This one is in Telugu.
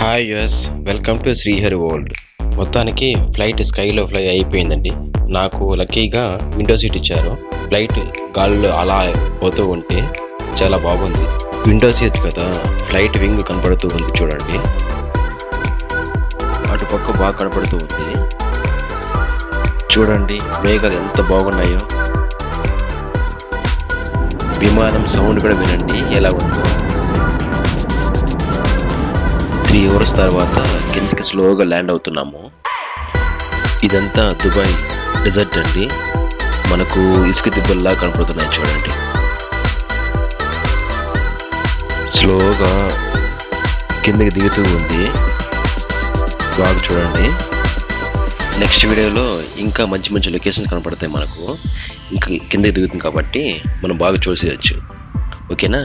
Hi US, welcome to Srihari world. మొత్తానికి ఫ్లైట్ స్కైలో ఫ్లై అయిపోయిందండి. నాకు లక్కీగా విండో సీట్ ఇచ్చారు. ఫ్లైట్ గాల్లో అలా పోతూ ఉంటే చాలా బాగుంది. విండో సీట్ కదా, ఫ్లైట్ వింగ్ కనపడుతూ ఉంది చూడండి. అటుపక్క బాగా కనపడుతూ ఉంది చూడండి. మేఘాలు ఎంత బాగున్నాయో. విమానం సౌండ్ కూడా వినండి ఎలా ఉందో. 3 hours తర్వాత కిందకి స్లోగా ల్యాండ్ అవుతున్నాము. ఇదంతా దుబాయ్ డెజర్ట్ అండి. మనకు ఇసుక దిబ్బల్లా కనపడుతున్నాయి చూడండి. స్లోగా కిందకి దిగుతూ ఉంది, బాగా చూడండి. నెక్స్ట్ వీడియోలో ఇంకా మంచి మంచి లొకేషన్స్ కనపడతాయి మనకు. ఇంకా కిందకి దిగుతుంది కాబట్టి మనం బాగా చూసేయచ్చు. ఓకేనా?